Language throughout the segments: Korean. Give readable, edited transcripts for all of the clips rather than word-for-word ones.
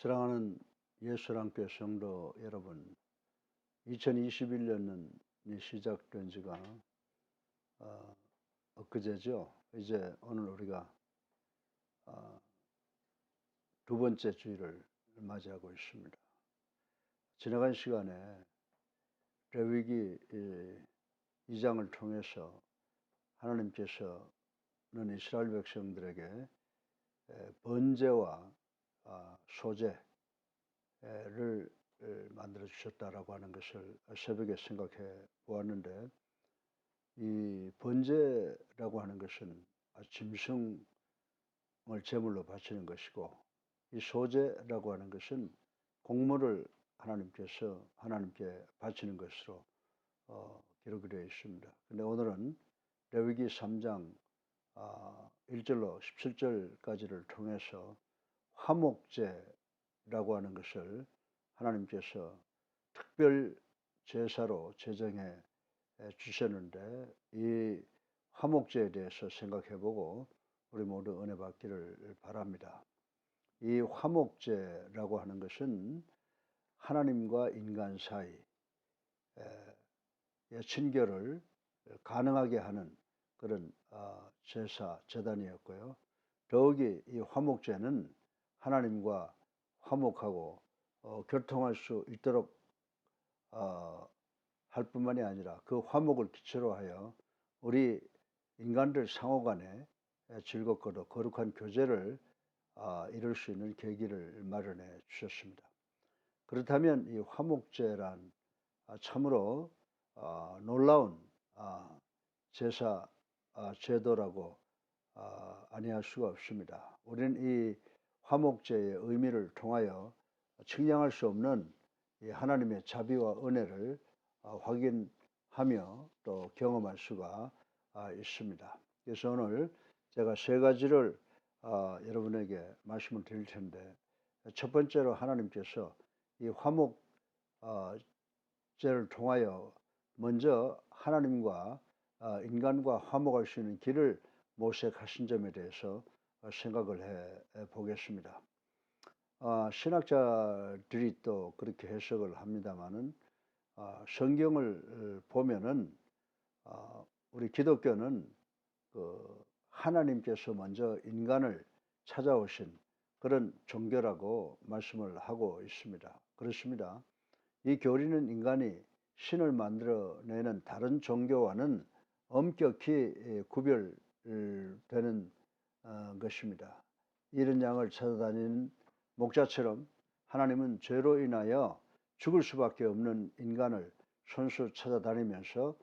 사랑하는 예수랑교회 성도 여러분, 2021년이 시작된 지가 엊그제죠. 이제 오늘 우리가 두 번째 주일을 맞이하고 있습니다. 지나간 시간에 레위기 2장을 통해서 하나님께서는 이스라엘 백성들에게 번제와 소제를 만들어 주셨다라고 하는 것을 새벽에 생각해 보았는데, 이 번제라고 하는 것은 짐승을 제물로 바치는 것이고, 이 소제라고 하는 것은 곡물을 하나님께 바치는 것으로 기록이 되어 있습니다. 근데 오늘은 레위기 3장 1절로 17절까지를 통해서 화목제라고 하는 것을 하나님께서 특별 제사로 제정해 주셨는데, 이 화목제에 대해서 생각해보고 우리 모두 은혜 받기를 바랍니다. 이 화목제라고 하는 것은 하나님과 인간 사이의 친교를 가능하게 하는 그런 제단이었고요. 더욱이 이 화목제는 하나님과 화목하고 교통할 수 있도록 할 뿐만이 아니라, 그 화목을 기초로 하여 우리 인간들 상호간에 즐겁고도 거룩한 교제를 이룰 수 있는 계기를 마련해 주셨습니다. 그렇다면 이 화목제란 참으로 놀라운 제사 제도라고 아니할 수가 없습니다. 우리는 이 화목제의 의미를 통하여 측량할 수 없는 이 하나님의 자비와 은혜를 확인하며 또 경험할 수가 있습니다. 그래서 오늘 제가 세 가지를 여러분에게 말씀을 드릴 텐데, 첫 번째로 하나님께서 이 화목제를 통하여 먼저 하나님과 인간과 화목할 수 있는 길을 모색하신 점에 대해서 생각을 해 보겠습니다. 신학자들이 또 그렇게 해석을 합니다마는, 성경을 보면은 우리 기독교는 그 하나님께서 먼저 인간을 찾아오신 그런 종교라고 말씀을 하고 있습니다. 그렇습니다. 이 교리는 인간이 신을 만들어내는 다른 종교와는 엄격히 구별되는 것입니다. 이른 양을 찾아다니는 목자처럼 하나님은 죄로 인하여 죽을 수밖에 없는 인간을 손수 찾아다니면서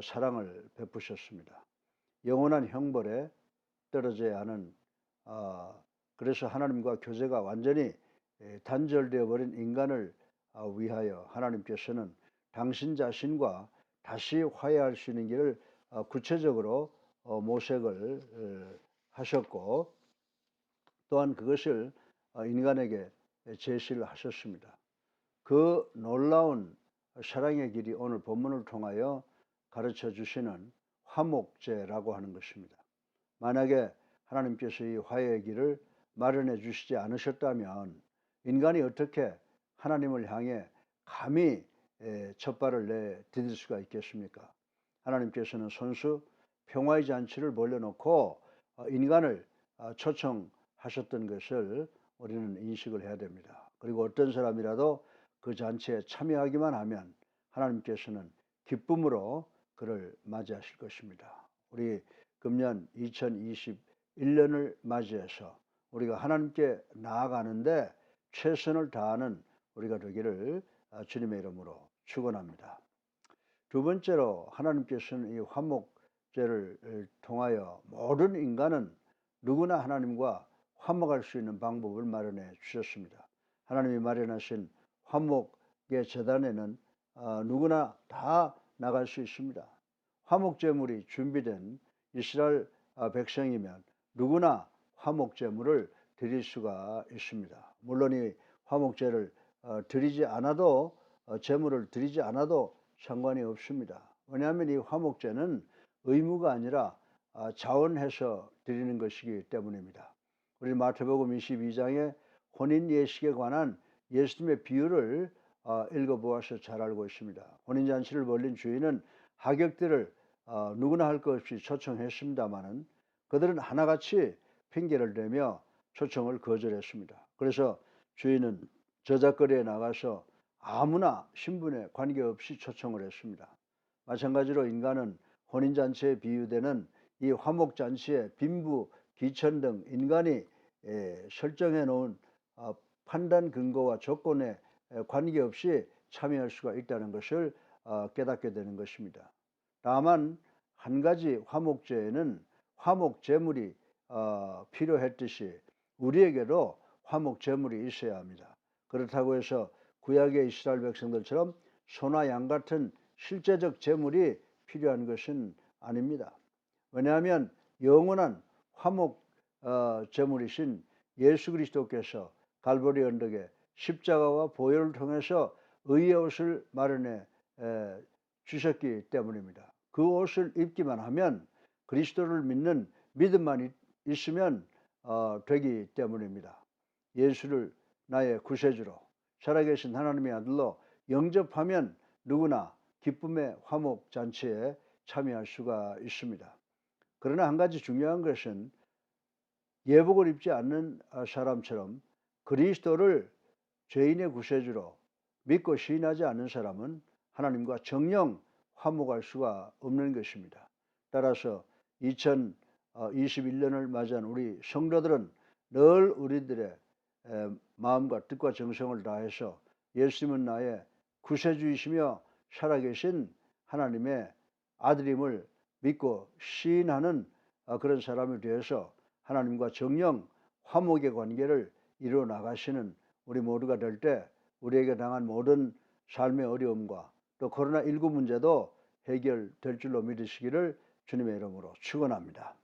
사랑을 베푸셨습니다. 영원한 형벌에 떨어져야 하는, 그래서 하나님과 교제가 완전히 단절되어 버린 인간을 위하여 하나님께서는 당신 자신과 다시 화해할 수 있는 길을 구체적으로 모색을 하셨고, 또한 그것을 인간에게 제시를 하셨습니다. 그 놀라운 사랑의 길이 오늘 본문을 통하여 가르쳐 주시는 화목제라고 하는 것입니다. 만약에 하나님께서 이 화해의 길을 마련해 주시지 않으셨다면 인간이 어떻게 하나님을 향해 감히 첫발을 내디딜 수가 있겠습니까? 하나님께서는 손수 평화의 잔치를 벌려놓고 인간을 초청하셨던 것을 우리는 인식을 해야 됩니다. 그리고 어떤 사람이라도 그 잔치에 참여하기만 하면 하나님께서는 기쁨으로 그를 맞이하실 것입니다. 우리 금년 2021년을 맞이해서 우리가 하나님께 나아가는데 최선을 다하는 우리가 되기를 주님의 이름으로 축원합니다. 두 번째로, 하나님께서는 이 화목제를 통하여 모든 인간은 누구나 하나님과 화목할 수 있는 방법을 마련해 주셨습니다. 하나님이 마련하신 화목의 제단에는 누구나 다 나갈 수 있습니다. 화목제물이 준비된 이스라엘 백성이면 누구나 화목제물을 드릴 수가 있습니다. 물론 이 화목제를 드리지 않아도, 제물을 드리지 않아도 상관이 없습니다. 왜냐하면 이 화목제는 의무가 아니라 자원해서 드리는 것이기 때문입니다. 우리 마태복음 22장에 혼인 예식에 관한 예수님의 비유를 읽어보아서 잘 알고 있습니다. 혼인잔치를 벌린 주인은 하객들을 누구나 할 것 없이 초청했습니다마는 그들은 하나같이 핑계를 대며 초청을 거절했습니다. 그래서 주인은 저작거리에 나가서 아무나 신분에 관계없이 초청을 했습니다. 마찬가지로 인간은 혼인잔치에 비유되는 이 화목잔치에 빈부, 귀천 등 인간이 설정해 놓은 판단 근거와 조건에 관계없이 참여할 수가 있다는 것을 깨닫게 되는 것입니다. 다만 한 가지 화목제에는 화목제물이 필요했듯이 우리에게도 화목제물이 있어야 합니다. 그렇다고 해서 구약의 이스라엘 백성들처럼 소나 양 같은 실제적 제물이 필요한 것은 아닙니다. 왜냐하면 영원한 화목 제물이신 예수 그리스도께서 갈보리 언덕에 십자가와 보혈을 통해서 의의 옷을 마련해 주셨기 때문입니다. 그 옷을 입기만 하면 그리스도를 믿는 믿음만 있으면 되기 때문입니다. 예수를 나의 구세주로 살아계신 하나님의 아들로 영접하면 누구나 기쁨의 화목잔치에 참여할 수가 있습니다. 그러나 한 가지 중요한 것은 예복을 입지 않는 사람처럼 그리스도를 죄인의 구세주로 믿고 시인하지 않는 사람은 하나님과 정령 화목할 수가 없는 것입니다. 따라서 2021년을 맞이한 우리 성도들은 늘 우리들의 마음과 뜻과 정성을 다해서 예수님은 나의 구세주이시며 살아계신 하나님의 아들임을 믿고 시인하는 그런 사람이 되어서 하나님과 정령 화목의 관계를 이루어 나가시는 우리 모두가 될 때 우리에게 당한 모든 삶의 어려움과 또 코로나19 문제도 해결될 줄로 믿으시기를 주님의 이름으로 축원합니다.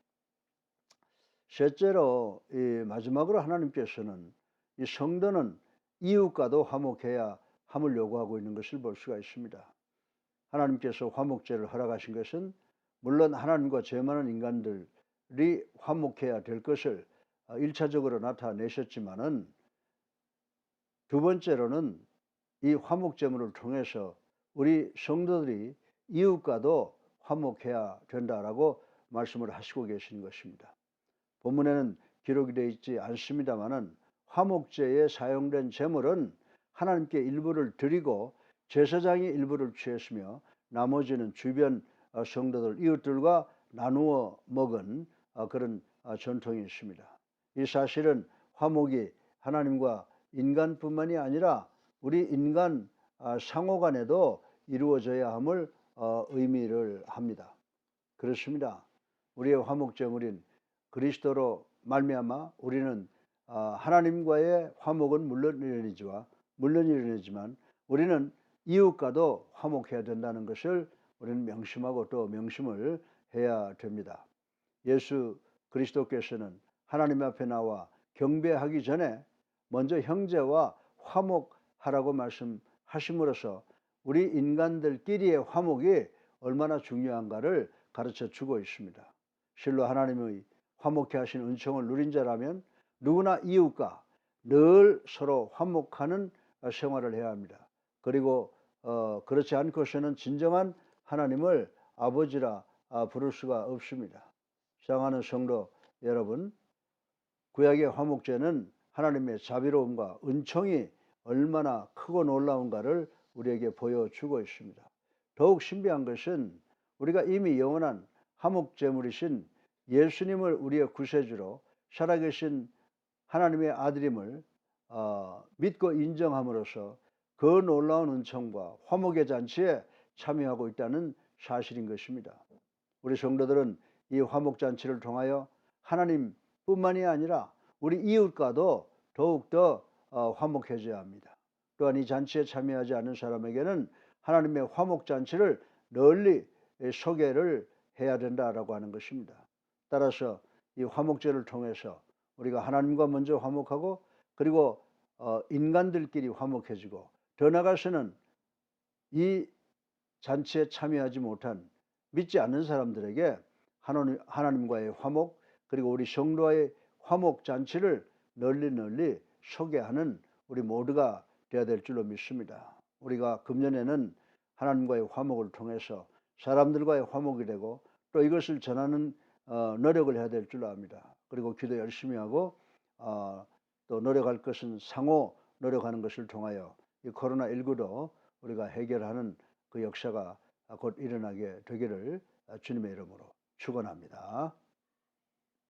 셋째로 마지막으로 하나님께서는 이 성도는 이웃과도 화목해야 함을 요구하고 있는 것을 볼 수가 있습니다. 하나님께서 화목제를 허락하신 것은 물론 하나님과 죄 많은 인간들이 화목해야 될 것을 1차적으로 나타내셨지만은 두 번째로는 이 화목제물을 통해서 우리 성도들이 이웃과도 화목해야 된다라고 말씀을 하시고 계신 것입니다. 본문에는 기록이 되어 있지 않습니다만은 화목제에 사용된 제물은 하나님께 일부를 드리고 제사장이 일부를 취했으며 나머지는 주변 성도들 이웃들과 나누어 먹은 그런 전통이 있습니다. 이 사실은 화목이 하나님과 인간뿐만이 아니라 우리 인간 상호 간에도 이루어져야 함을 의미를 합니다. 그렇습니다. 우리의 화목제물인 그리스도로 말미암아 우리는 하나님과의 화목은 물론이지만 우리는 이웃과도 화목해야 된다는 것을 우리는 명심하고 또 명심을 해야 됩니다. 예수 그리스도께서는 하나님 앞에 나와 경배하기 전에 먼저 형제와 화목하라고 말씀하심으로써 우리 인간들끼리의 화목이 얼마나 중요한가를 가르쳐 주고 있습니다. 실로 하나님의 화목케 하신 은총을 누린 자라면 누구나 이웃과 늘 서로 화목하는 생활을 해야 합니다. 그리고 그렇지 않고서는 진정한 하나님을 아버지라 부를 수가 없습니다. 사랑하는 성도 여러분, 구약의 화목제는 하나님의 자비로움과 은총이 얼마나 크고 놀라운가를 우리에게 보여주고 있습니다. 더욱 신비한 것은 우리가 이미 영원한 화목제물이신 예수님을 우리의 구세주로 살아계신 하나님의 아들임을 믿고 인정함으로써 그 놀라운 은총과 화목의 잔치에 참여하고 있다는 사실인 것입니다. 우리 성도들은 이 화목잔치를 통하여 하나님뿐만이 아니라 우리 이웃과도 더욱더 화목해져야 합니다. 또한 이 잔치에 참여하지 않는 사람에게는 하나님의 화목잔치를 널리 소개를 해야 된다라고 하는 것입니다. 따라서 이 화목제를 통해서 우리가 하나님과 먼저 화목하고 그리고 인간들끼리 화목해지고 더 나아가서는 이 잔치에 참여하지 못한 믿지 않는 사람들에게 하나님과의 화목 그리고 우리 성도와의 화목 잔치를 널리 소개하는 우리 모두가 되어야 될 줄로 믿습니다. 우리가 금년에는 하나님과의 화목을 통해서 사람들과의 화목이 되고 또 이것을 전하는 노력을 해야 될 줄로 압니다. 그리고 기도 열심히 하고 또 노력할 것은 상호 노력하는 것을 통하여 이 코로나19도 우리가 해결하는 그 역사가 곧 일어나게 되기를 주님의 이름으로 축원합니다.